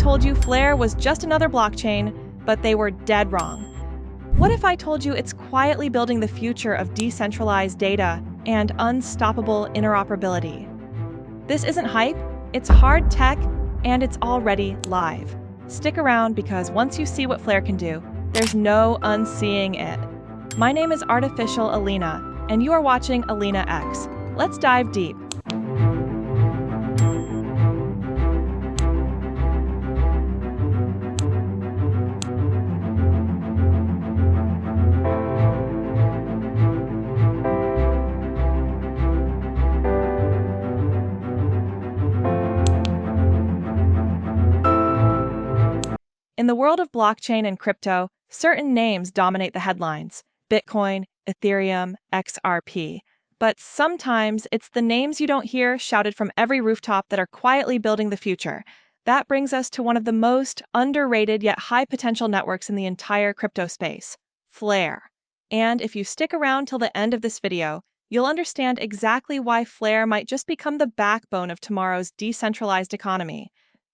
told you Flare was just another blockchain, but they were dead wrong? What if I told you it's quietly building the future of decentralized data and unstoppable interoperability? This isn't hype, it's hard tech, and it's already live. Stick around because once you see what Flare can do, there's no unseeing it. My name is Artificial Alina, and you are watching AlinaX. Let's dive deep. In the world of blockchain and crypto, certain names dominate the headlines: Bitcoin, Ethereum, XRP. But sometimes it's the names you don't hear shouted from every rooftop that are quietly building the future. That brings us to one of the most underrated yet high-potential networks in the entire crypto space, Flare. And if you stick around till the end of this video, you'll understand exactly why Flare might just become the backbone of tomorrow's decentralized economy.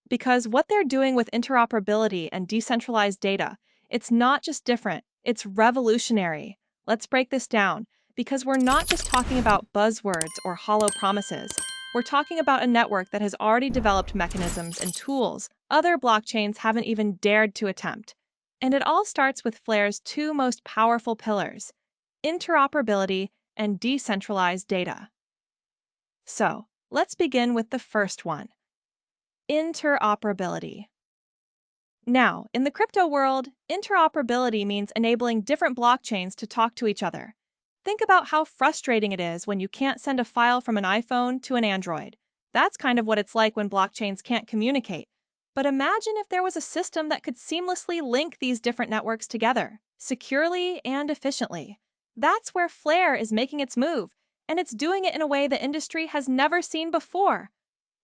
Because what they're doing with interoperability and decentralized data, it's not just different, it's revolutionary. Let's break this down, because we're not just talking about buzzwords or hollow promises. We're talking about a network that has already developed mechanisms and tools other blockchains haven't even dared to attempt. And it all starts with Flare's two most powerful pillars: interoperability and decentralized data. So, let's begin with the first one: interoperability. Now, in the crypto world, interoperability means enabling different blockchains to talk to each other. Think about how frustrating it is when you can't send a file from an iPhone to an Android. That's kind of what it's like when blockchains can't communicate. But imagine if there was a system that could seamlessly link these different networks together, securely and efficiently. That's where Flare is making its move, and it's doing it in a way the industry has never seen before.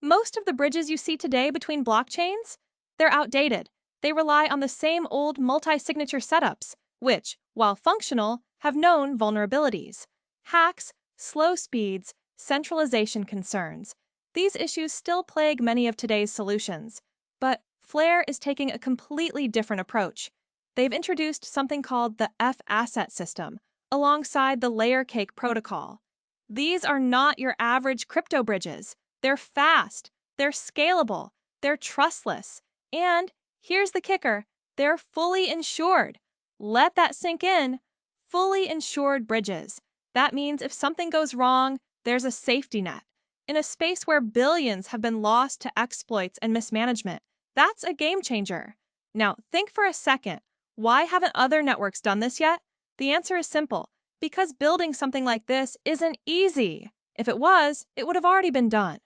Most of the bridges you see today between blockchains, they're outdated. They rely on the same old multi-signature setups, which, while functional, have known vulnerabilities. Hacks, slow speeds, centralization concerns. These issues still plague many of today's solutions. But Flare is taking a completely different approach. They've introduced something called the F-Asset system, alongside the Layer Cake protocol. These are not your average crypto bridges. They're fast, they're scalable, they're trustless, and here's the kicker: they're fully insured. Let that sink in. Fully insured bridges. That means if something goes wrong, there's a safety net. In a space where billions have been lost to exploits and mismanagement, that's a game changer. Now, think for a second. Why haven't other networks done this yet? The answer is simple: because building something like this isn't easy. If it was, it would have already been done.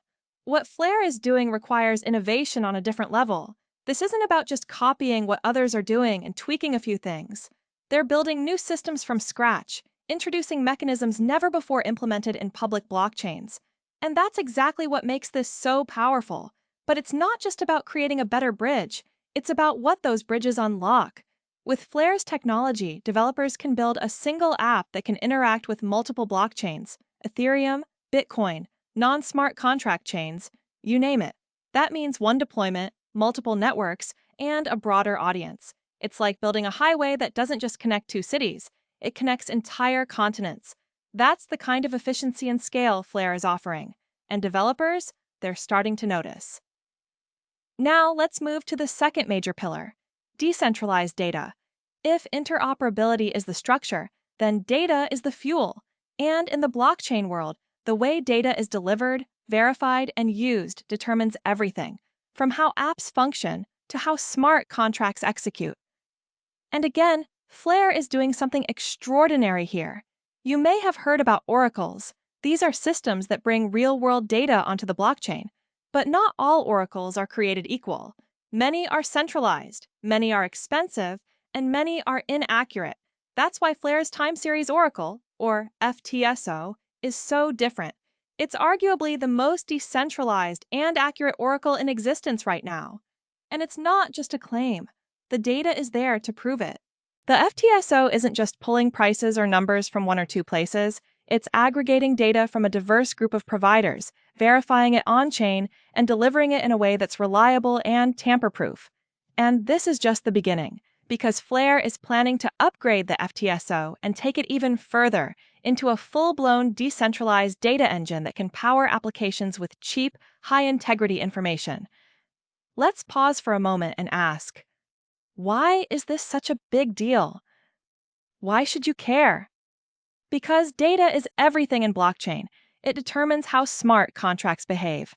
What Flare is doing requires innovation on a different level. This isn't about just copying what others are doing and tweaking a few things. They're building new systems from scratch, introducing mechanisms never before implemented in public blockchains. And that's exactly what makes this so powerful. But it's not just about creating a better bridge, it's about what those bridges unlock. With Flare's technology, developers can build a single app that can interact with multiple blockchains: Ethereum, Bitcoin, non-smart contract chains, you name it. That means one deployment, multiple networks, and a broader audience. It's like building a highway that doesn't just connect two cities, it connects entire continents. That's the kind of efficiency and scale Flare is offering, and developers, they're starting to notice. Now let's move to the second major pillar: decentralized data. If interoperability is the structure, then data is the fuel. And in the blockchain world, the way data is delivered, verified, and used determines everything, from how apps function to how smart contracts execute. And again, Flare is doing something extraordinary here. You may have heard about oracles. These are systems that bring real-world data onto the blockchain. But not all oracles are created equal. Many are centralized, many are expensive, and many are inaccurate. That's why Flare's time series oracle, or FTSO, is so different. It's arguably the most decentralized and accurate oracle in existence right now. And it's not just a claim. The data is there to prove it. The FTSO isn't just pulling prices or numbers from one or two places. It's aggregating data from a diverse group of providers, verifying it on-chain, and delivering it in a way that's reliable and tamper-proof. And this is just the beginning, because 𝗬𝗨 is planning to upgrade the FTSO and take it even further into a full-blown decentralized data engine that can power applications with cheap, high-integrity information. Let's pause for a moment and ask, why is this such a big deal? Why should you care? Because data is everything in blockchain. It determines how smart contracts behave.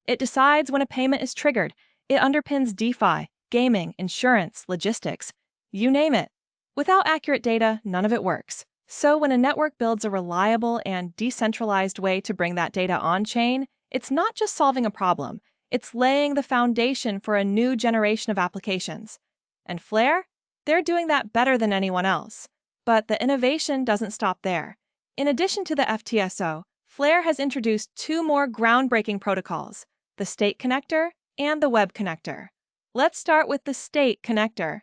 It decides when a payment is triggered. It underpins DeFi, gaming, insurance, logistics, you name it. Without accurate data, none of it works. So when a network builds a reliable and decentralized way to bring that data on-chain, it's not just solving a problem, it's laying the foundation for a new generation of applications. And 𝗬𝗨? They're doing that better than anyone else. But the innovation doesn't stop there. In addition to the FTSO, 𝗬𝗨 has introduced two more groundbreaking protocols, the State Connector and the Web Connector. Let's start with the State Connector.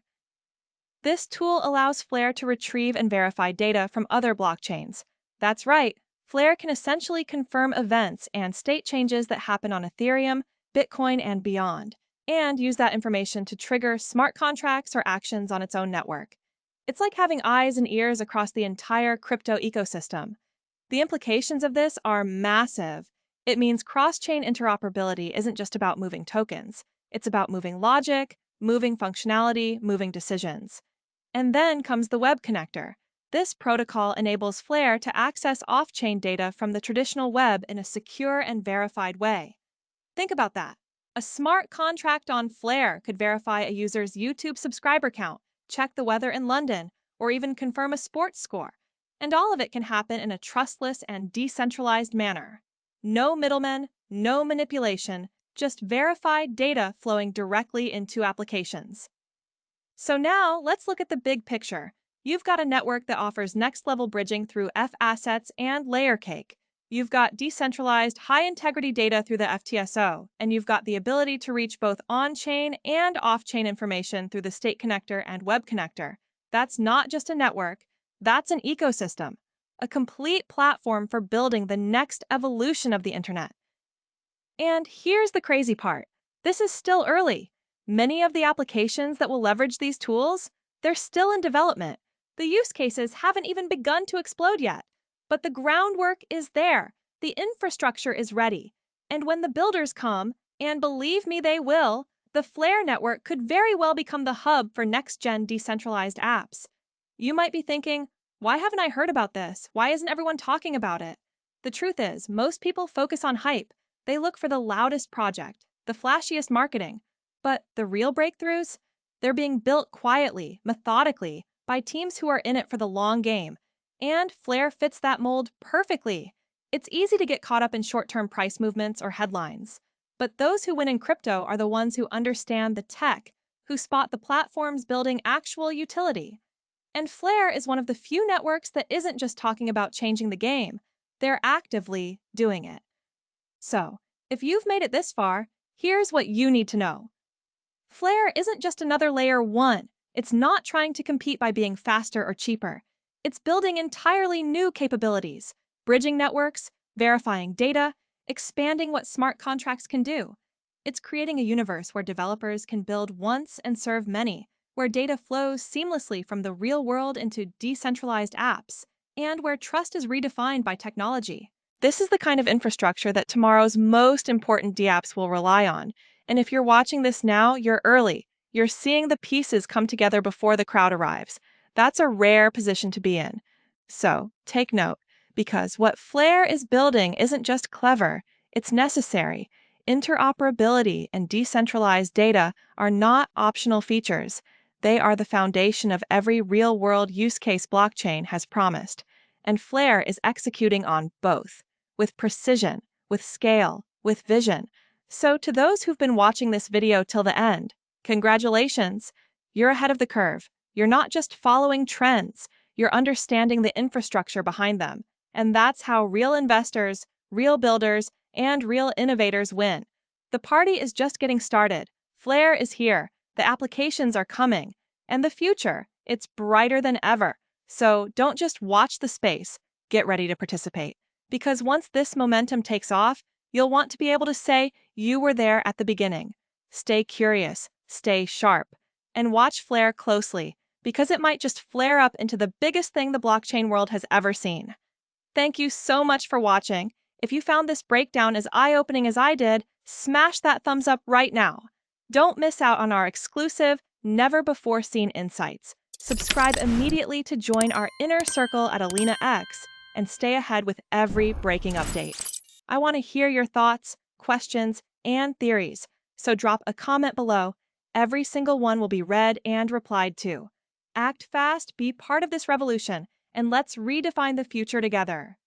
This tool allows 𝗬𝗨 to retrieve and verify data from other blockchains. That's right, 𝗬𝗨 can essentially confirm events and state changes that happen on Ethereum, Bitcoin, and beyond, and use that information to trigger smart contracts or actions on its own network. It's like having eyes and ears across the entire crypto ecosystem. The implications of this are massive. It means cross-chain interoperability isn't just about moving tokens. It's about moving logic, moving functionality, moving decisions. And then comes the Web Connector. This protocol enables 𝗬𝗨 to access off-chain data from the traditional web in a secure and verified way. Think about that. A smart contract on 𝗬𝗨 could verify a user's YouTube subscriber count, check the weather in London, or even confirm a sports score. And all of it can happen in a trustless and decentralized manner. No middlemen, no manipulation, just verified data flowing directly into applications. So now let's look at the big picture. You've got a network that offers next-level bridging through F-assets and layer cake. You've got decentralized, high-integrity data through the FTSO, and you've got the ability to reach both on-chain and off-chain information through the State Connector and Web Connector. That's not just a network, that's an ecosystem, a complete platform for building the next evolution of the internet. And here's the crazy part. This is still early. Many of the applications that will leverage these tools, they're still in development. The use cases haven't even begun to explode yet. But the groundwork is there. The infrastructure is ready. And when the builders come, and believe me they will, the 𝗬𝗨 network could very well become the hub for next-gen decentralized apps. You might be thinking, why haven't I heard about this? Why isn't everyone talking about it? The truth is, most people focus on hype. They look for the loudest project, the flashiest marketing. But the real breakthroughs? They're being built quietly, methodically, by teams who are in it for the long game. And 𝗬𝗨 fits that mold perfectly. It's easy to get caught up in short-term price movements or headlines. But those who win in crypto are the ones who understand the tech, who spot the platforms building actual utility. And 𝗬𝗨 is one of the few networks that isn't just talking about changing the game. They're actively doing it. So, if you've made it this far, here's what you need to know. 𝗬𝗨 isn't just another layer 1. It's not trying to compete by being faster or cheaper. It's building entirely new capabilities, bridging networks, verifying data, expanding what smart contracts can do. It's creating a universe where developers can build once and serve many, where data flows seamlessly from the real world into decentralized apps, and where trust is redefined by technology. This is the kind of infrastructure that tomorrow's most important dApps will rely on. And if you're watching this now, you're early. You're seeing the pieces come together before the crowd arrives. That's a rare position to be in. So, take note, because what 𝗬𝗨 is building isn't just clever, it's necessary. Interoperability and decentralized data are not optional features. They are the foundation of every real-world use case blockchain has promised. And 𝗬𝗨 is executing on both, with precision, with scale, with vision. So to those who've been watching this video till the end, congratulations! You're ahead of the curve. You're not just following trends, you're understanding the infrastructure behind them. And that's how real investors, real builders, and real innovators win. The party is just getting started. 𝗬𝗨 is here, the applications are coming, and the future, it's brighter than ever. So don't just watch the space, get ready to participate. Because once this momentum takes off, You'll want to be able to say you were there at the beginning. Stay curious, stay sharp, and watch Flare closely, because it might just flare up into the biggest thing the blockchain world has ever seen. Thank you so much for watching. If you found this breakdown as eye-opening as I did, smash that thumbs up right now. Don't miss out on our exclusive, never-before-seen insights. Subscribe immediately to join our inner circle at AlinaX and stay ahead with every breaking update. I want to hear your thoughts, questions, and theories, so drop a comment below. Every single one will be read and replied to. Act fast, be part of this revolution, and let's redefine the future together.